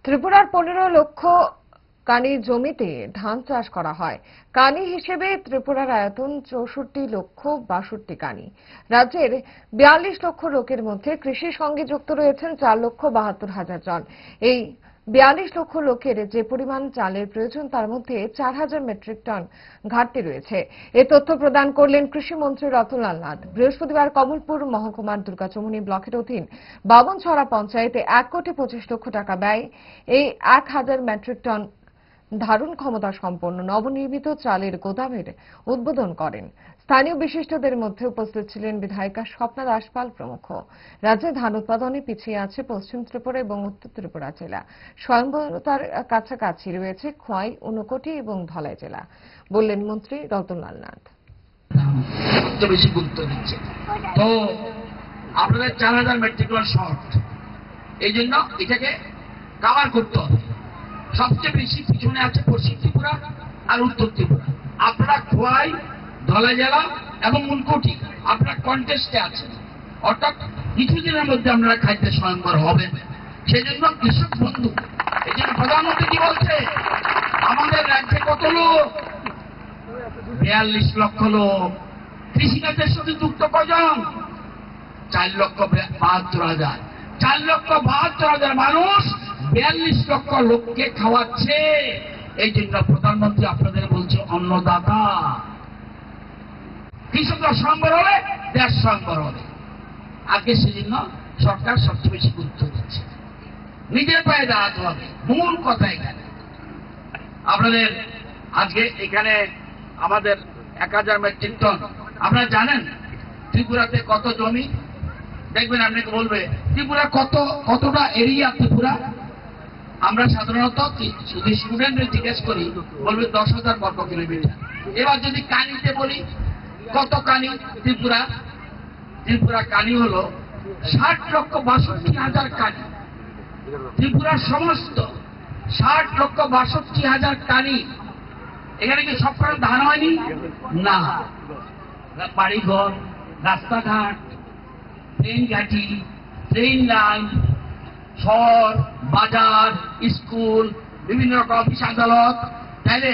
ত্রিপুরার 15 লক্ষ কানি জমিতে ধান চাষ করা হয়। কানি হিসেবে ত্রিপুরার আয়তন 64,62,000 কানি। রাজ্যের 42 লক্ষ লোকের মধ্যে কৃষির সঙ্গে যুক্ত রয়েছেন 4,72,000 জন। এই 42 লক্ষ লোকের যে পরিমাণ চালের প্রয়োজন তার মধ্যে 4,000 মেট্রিক টন ঘাটতি রয়েছে। এ তথ্য প্রদান করলেন কৃষিমন্ত্রী রতনলাল নাথ। বৃহস্পতিবার কমলপুর মহকুমার দুর্গাচমনি ব্লকের অধীন বাবনছড়া পঞ্চায়েতে 1,25,00,000 টাকা ব্যয় এই 1,000 মেট্রিক টন ধারণ ক্ষমতা সম্পন্ন নবনির্মিত চালের গোদামের উদ্বোধন করেন। স্থানীয় বিশিষ্টদের মধ্যে উপস্থিত ছিলেন বিধায়িকা স্বপ্না দাসপাল প্রমুখ। রাজ্যে ধান উৎপাদনে পিছিয়ে আছে পশ্চিম ত্রিপুরা এবং উত্তর ত্রিপুরা জেলা। স্বয়ংবরতার কাছাকাছি রয়েছে খোয়াই, ঊনকোটি এবং ধলাই জেলা, বললেন মন্ত্রী রতনলাল নাথ। সবচেয়ে বেশি গুরুত্ব দিচ্ছে তো আপনাদের 4,000 মেট্রিক টন শর্ট, এই জন্য এটাকে কাভার করতে হবে। সবচেয়ে বেশি পিছনে আছে পশ্চিম ত্রিপুরা আর উত্তর ত্রিপুরা। আপনারা খোয়াই, ধলাই জেলা এবং ঊনকোটি আপনারা কন্টেস্টে আছেন, অর্থাৎ কিছুদিনের মধ্যে আপনারা খাদ্য স্বয়ংবর হবেন। সেই জন্য কৃষক বন্ধু, এই জন্য প্রধানমন্ত্রী কি বলছে, আমাদের রাজ্যে কত লোক? 42 লক্ষ লোক। কৃষিকাজের সাথে যুক্ত কজন? 4,72,000। 4,72,000 মানুষ 42 লক্ষ লোককে খাওয়াচ্ছে। এই জন্য প্রধানমন্ত্রী আপনাদের বলছে অন্নদাতা। কৃষকরা স্বয়ংবর হলে দেশ স্বয়ংবর হবে। আগে সেজন্য সরকার সবচেয়ে বেশি গুরুত্ব দিচ্ছে। নিজের পায়ে দাঁড়াতে হবে, মূল কথা এখানে। আপনাদের আজকে এখানে আমাদের 1,000 মেট্রিক টন। আপনারা জানেন ত্রিপুরাতে কত জমি? দেখবেন আপনাকে বলবে ত্রিপুরা কতটা এরিয়া ত্রিপুরা। আমরা সাধারণত যদি স্টুডেন্টদের জিজ্ঞেস করি বলবে 10,000 বর্গ কিলোমিটার। এবার যদি কানিতে বলি কত কানি ত্রিপুরা? ত্রিপুরা কানি হলো 60,62,000 কানি। ত্রিপুরার সমস্ত 60,62,000 কানি। এখানে কি সব কটা ধান হয়নি? না, বাড়িঘর, রাস্তাঘাট, ট্রেন ঘাটি, ট্রেন লাইন, শহর, বাজার, স্কুল, বিভিন্ন রকম অফিস আদালত, তাহলে